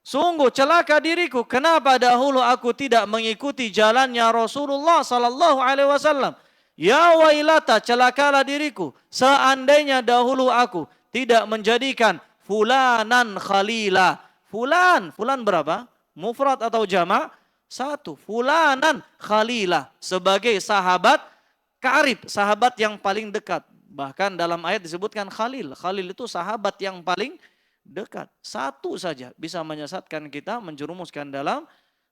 Speaker 1: Sungguh celaka diriku, kenapa dahulu aku tidak mengikuti jalannya Rasulullah sallallahu alaihi wasallam. Ya wailata, celakalah diriku, seandainya dahulu aku tidak menjadikan fulanan khalila. Fulan berapa? Mufrad atau jamak? Satu. Fulanan khalila, sebagai sahabat karib, sahabat yang paling dekat. Bahkan dalam ayat disebutkan khalil. Khalil itu sahabat yang paling dekat. Satu saja bisa menyesatkan kita, menjerumuskan dalam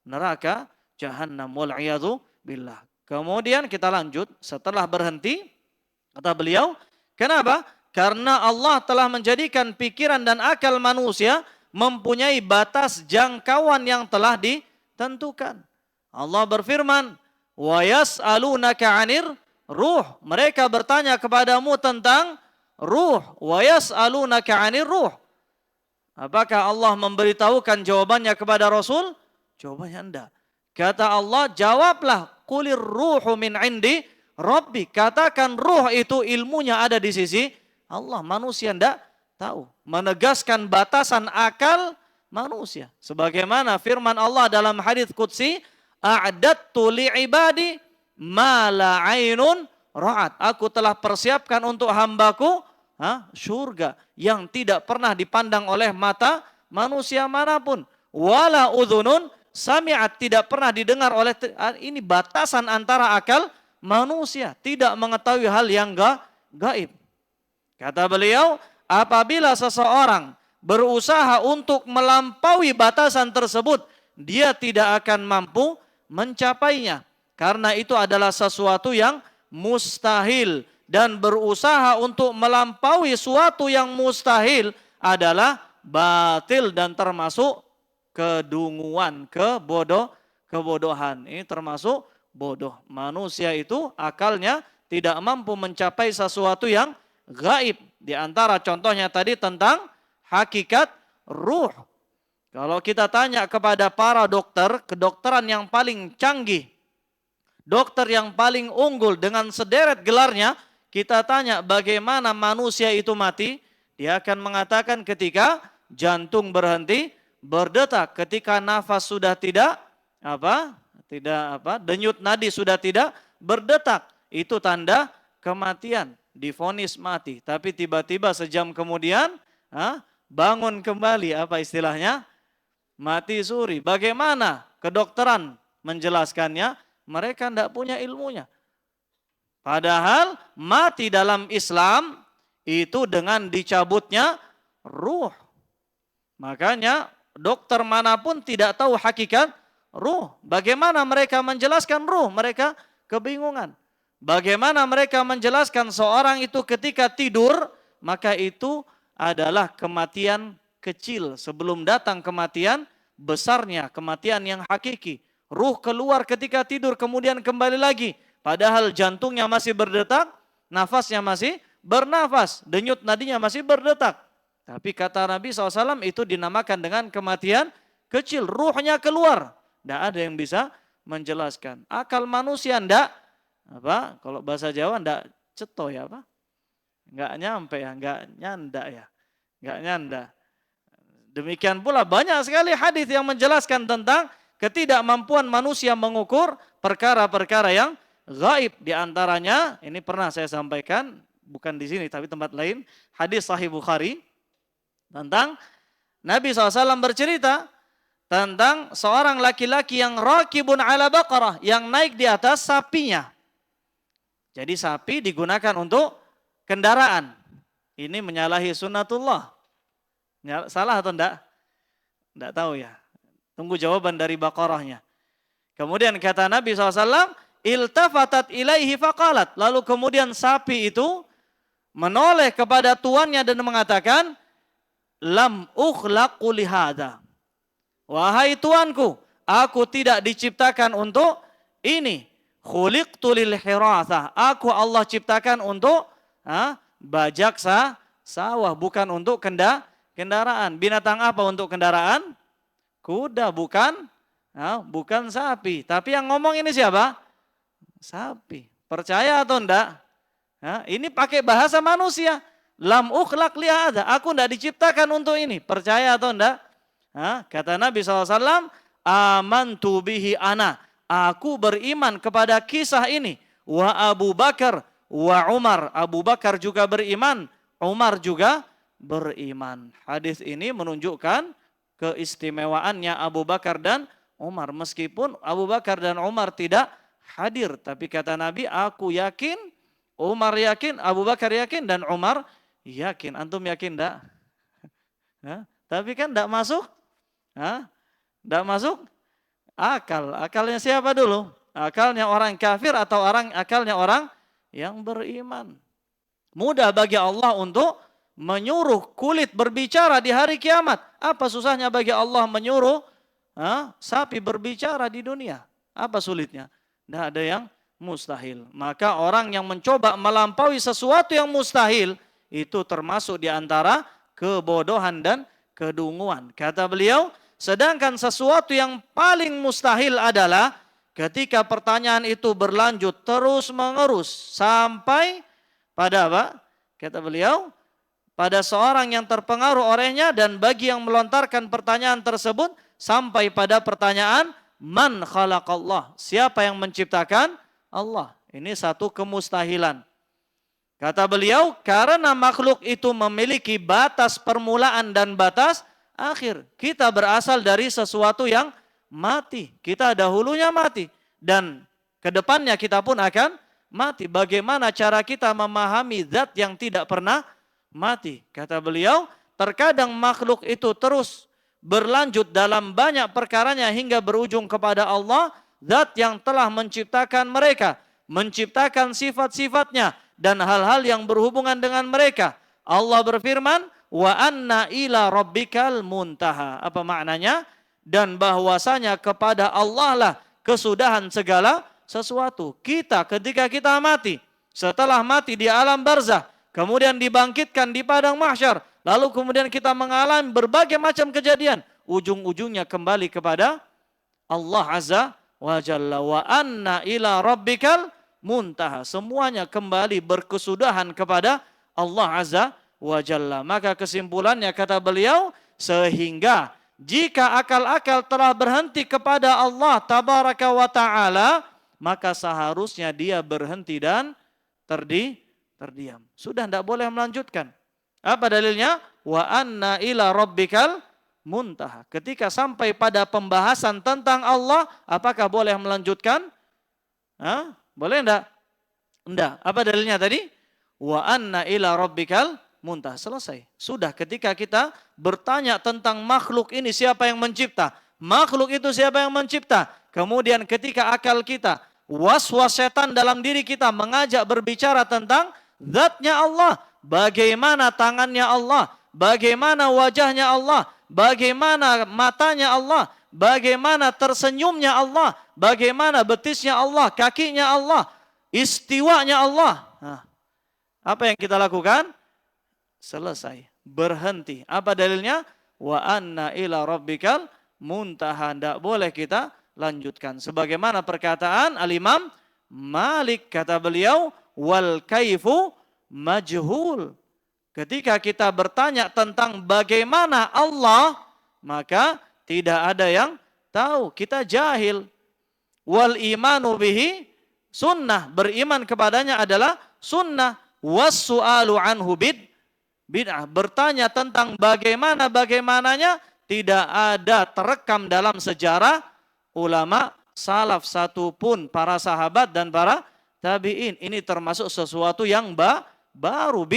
Speaker 1: neraka jahannam, wal'iyadzu billah. Kemudian kita lanjut, setelah berhenti, kata beliau, kenapa? Karena Allah telah menjadikan pikiran dan akal manusia mempunyai batas jangkauan yang telah ditentukan. Allah berfirman, wa yas'alunaka 'anir ruh. Mereka bertanya kepadamu tentang ruh. Wa yas'alunaka 'anir ruh. Apakah Allah memberitahukan jawabannya kepada Rasul? Jawabannya enggak. Kata Allah, jawablah, qulir ruhu min indi rabbi. Katakan ruh itu ilmunya ada di sisi Allah. Manusia enggak tahu. Menegaskan batasan akal manusia. Sebagaimana firman Allah dalam hadits qudsi, a'dattu li'ibadi ma la 'ainun ra'at. Aku telah persiapkan untuk hambaku surga yang tidak pernah dipandang oleh mata manusia manapun. Wala udhunun sami'at, tidak pernah didengar oleh, ini batasan antara akal manusia, tidak mengetahui hal yang gaib. Kata beliau, apabila seseorang berusaha untuk melampaui batasan tersebut, dia tidak akan mampu mencapainya. Karena itu adalah sesuatu yang mustahil. Dan berusaha untuk melampaui suatu yang mustahil adalah batil dan termasuk kedunguan, kebodohan. Ini termasuk bodoh. Manusia itu akalnya tidak mampu mencapai sesuatu yang gaib. Di antara contohnya tadi tentang hakikat ruh. Kalau kita tanya kepada para dokter, kedokteran yang paling canggih, dokter yang paling unggul dengan sederet gelarnya, kita tanya bagaimana manusia itu mati, dia akan mengatakan ketika jantung berhenti berdetak, ketika nafas sudah tidak denyut nadi sudah tidak berdetak, itu tanda kematian, divonis mati. Tapi tiba-tiba sejam kemudian bangun kembali, apa istilahnya? Mati suri. Bagaimana kedokteran menjelaskannya? Mereka tidak punya ilmunya. Padahal mati dalam Islam itu dengan dicabutnya ruh. Makanya dokter manapun tidak tahu hakikat ruh. Bagaimana mereka menjelaskan ruh? Mereka kebingungan. Bagaimana mereka menjelaskan seorang itu ketika tidur, maka itu adalah kematian kecil. Sebelum datang kematian besarnya, kematian yang hakiki. Ruh keluar ketika tidur, kemudian kembali lagi. Padahal jantungnya masih berdetak, nafasnya masih bernafas, denyut nadinya masih berdetak. Tapi kata Nabi SAW itu dinamakan dengan kematian kecil, ruhnya keluar. Tidak ada yang bisa menjelaskan. Akal manusia tidak, kalau bahasa Jawa tidak ceto ya apa? Enggak nyampe ya, enggak nyanda ya. Enggak nyanda. Demikian pula banyak sekali hadis yang menjelaskan tentang ketidakmampuan manusia mengukur perkara-perkara yang gaib. Di antaranya, ini pernah saya sampaikan, bukan di sini tapi tempat lain, hadis Sahih Bukhari tentang Nabi SAW bercerita tentang seorang laki-laki yang rakibun ala baqarah, yang naik di atas sapinya. Jadi sapi digunakan untuk kendaraan. Ini menyalahi sunnatullah. Salah atau enggak? Enggak tahu ya. Tunggu jawaban dari baqarahnya. Kemudian kata Nabi SAW, iltafatat ilaihi faqalat. Lalu kemudian sapi itu menoleh kepada tuannya dan mengatakan, lam ukhlaqu lihada. Wahai tuanku, aku tidak diciptakan untuk ini. Khuliqtu lil hirathah. Aku Allah ciptakan untuk bajak sawah, bukan untuk kendaraan. Binatang apa untuk kendaraan? kuda, bukan bukan sapi. Tapi yang ngomong ini siapa? Sapi. Percaya atau enggak? Ini pakai bahasa manusia. Lam ukhlaq li hadza. Aku enggak diciptakan untuk ini. Percaya atau enggak? Kata Nabi SAW, amantu bihi ana. Aku beriman kepada kisah ini. Wa Abu Bakar wa Umar. Abu Bakar juga beriman. Umar juga beriman. Hadis ini menunjukkan keistimewaannya Abu Bakar dan Umar. Meskipun Abu Bakar dan Umar tidak hadir. Tapi kata Nabi, aku yakin, Umar yakin, Abu Bakar yakin, dan Umar yakin. Antum yakin enggak? Tapi kan enggak masuk. Enggak masuk akal. Akalnya siapa dulu? Akalnya orang kafir atau akalnya orang yang beriman? Mudah bagi Allah untuk menyuruh kulit berbicara di hari kiamat. Apa susahnya bagi Allah menyuruh sapi berbicara di dunia? Apa sulitnya? Tidak ada yang mustahil. Maka orang yang mencoba melampaui sesuatu yang mustahil, itu termasuk di antara kebodohan dan kedunguan. Kata beliau, sedangkan sesuatu yang paling mustahil adalah ketika pertanyaan itu berlanjut terus mengerus sampai pada apa? Kata beliau, pada seorang yang terpengaruh olehnya dan bagi yang melontarkan pertanyaan tersebut sampai pada pertanyaan man khalaqallah, siapa yang menciptakan? Allah. Ini satu kemustahilan. Kata beliau, karena makhluk itu memiliki batas permulaan dan batas akhir. Kita berasal dari sesuatu yang mati. Kita dahulunya mati dan kedepannya kita pun akan mati. Bagaimana cara kita memahami zat yang tidak pernah mati? Kata beliau, terkadang makhluk itu terus berlanjut dalam banyak perkaranya hingga berujung kepada Allah, zat yang telah menciptakan mereka, menciptakan sifat-sifatnya dan hal-hal yang berhubungan dengan mereka. Allah berfirman, wa anna ila rabbikal muntaha. Apa maknanya? Dan bahwasanya kepada Allah lah kesudahan segala sesuatu. Kita ketika kita mati, setelah mati di alam barzah, kemudian dibangkitkan di padang mahsyar, lalu kemudian kita mengalami berbagai macam kejadian, ujung-ujungnya kembali kepada Allah Azza wa Jalla. Wa anna ila rabbikal muntaha. Semuanya kembali berkesudahan kepada Allah Azza wa Jalla. Maka kesimpulannya kata beliau, sehingga jika akal-akal telah berhenti kepada Allah tabaraka wa ta'ala, maka seharusnya dia berhenti dan terdiam. Sudah tidak boleh melanjutkan. Apa dalilnya? Wa anna ila rabbikal muntaha. Ketika sampai pada pembahasan tentang Allah, apakah boleh melanjutkan? Boleh enggak? Enggak. Apa dalilnya tadi? Wa anna ila rabbikal muntaha. Selesai. Sudah, ketika kita bertanya tentang makhluk ini siapa yang mencipta? Makhluk itu siapa yang mencipta? Kemudian ketika akal kita, was-was setan dalam diri kita mengajak berbicara tentang zatnya Allah. Bagaimana tangannya Allah? Bagaimana wajahnya Allah? Bagaimana matanya Allah? Bagaimana tersenyumnya Allah? Bagaimana betisnya Allah? Kakinya Allah? Istiwanya Allah? Apa yang kita lakukan? Selesai. Berhenti. Apa dalilnya? Wa anna ila rabbikal muntaha. Tidak boleh kita lanjutkan. Sebagaimana perkataan Al-Imam Malik, kata beliau, wal kaifu majhul. Ketika kita bertanya tentang bagaimana Allah, maka tidak ada yang tahu. Kita jahil. Wal imanu bihi sunnah. Beriman kepadanya adalah sunnah. Was su'alu anhu bid'ah. Bertanya tentang bagaimananya tidak ada terekam dalam sejarah ulama salaf satupun, para sahabat dan para tabi'in. Ini termasuk sesuatu yang baru,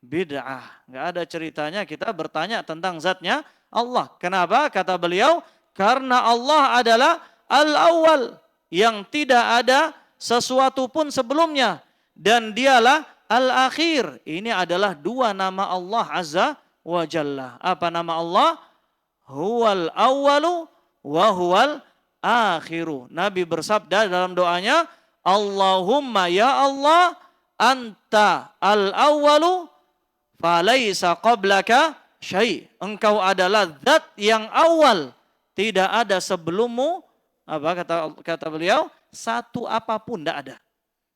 Speaker 1: bid'ah. Nggak ada ceritanya kita bertanya tentang zatnya Allah. Kenapa? Kata beliau, karena Allah adalah al-awwal, yang tidak ada sesuatu pun sebelumnya, dan dialah al-akhir. Ini adalah dua nama Allah Azza wa Jalla. Apa nama Allah? Huwal awwalu wa huwal akhiru. Nabi bersabda dalam doanya, Allahumma ya Allah, anta al-awwalu falaysa qablaka syai'. Engkau adalah zat yang awal, tidak ada sebelummu, apa kata beliau, satu apapun tidak ada.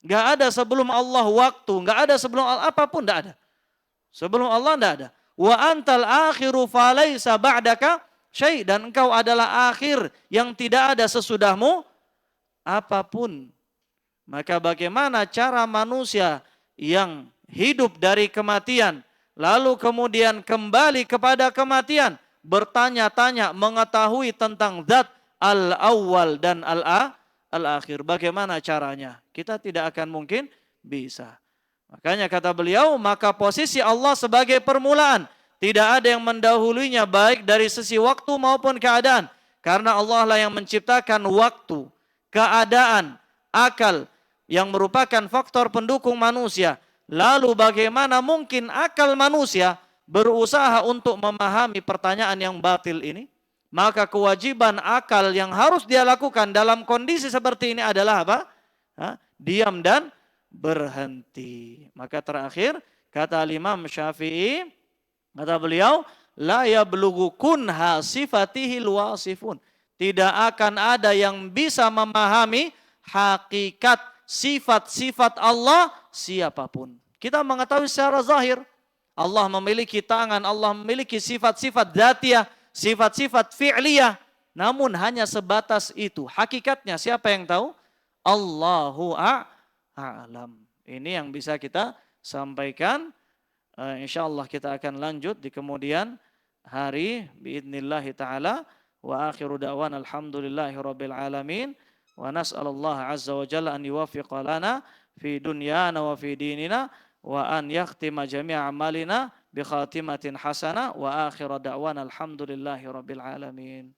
Speaker 1: Nggak ada sebelum Allah waktu, nggak ada sebelum Allah apapun tidak ada. Sebelum Allah tidak ada. Wa antal akhiru falaisa ba'daka syai', dan engkau adalah akhir yang tidak ada sesudahmu apapun. Maka bagaimana cara manusia yang hidup dari kematian lalu kemudian kembali kepada kematian, bertanya-tanya, mengetahui tentang zat al-awwal dan al-akhir. Bagaimana caranya? Kita tidak akan mungkin bisa. Makanya kata beliau, maka posisi Allah sebagai permulaan. Tidak ada yang mendahulunya baik dari sisi waktu maupun keadaan. Karena Allah lah yang menciptakan waktu, keadaan, akal yang merupakan faktor pendukung manusia. Lalu bagaimana mungkin akal manusia berusaha untuk memahami pertanyaan yang batil ini? Maka kewajiban akal yang harus dia lakukan dalam kondisi seperti ini adalah apa? Diam dan berhenti. Maka terakhir kata Imam Syafi'i, kata beliau, la yablughu kunha sifatihil wasifun. Tidak akan ada yang bisa memahami hakikat sifat-sifat Allah siapapun. Kita mengetahui secara zahir Allah memiliki tangan, Allah memiliki sifat-sifat dzatiyah, sifat-sifat fi'liyah. Namun hanya sebatas itu. Hakikatnya siapa yang tahu? Allahu a'lam. Ini yang bisa kita sampaikan. Insyaallah kita akan lanjut di kemudian hari biidnillahi ta'ala. Wa akhiru da'wan alhamdulillahi rabbil alamin. Wa nas'alallah azza wa jalla an yuwaffiqa lana fi dunyana wa fi dinina wa an yakhtima jami'a amalina bi khatimatin hasanah wa akhiru da'wan alhamdulillahi rabbil alamin.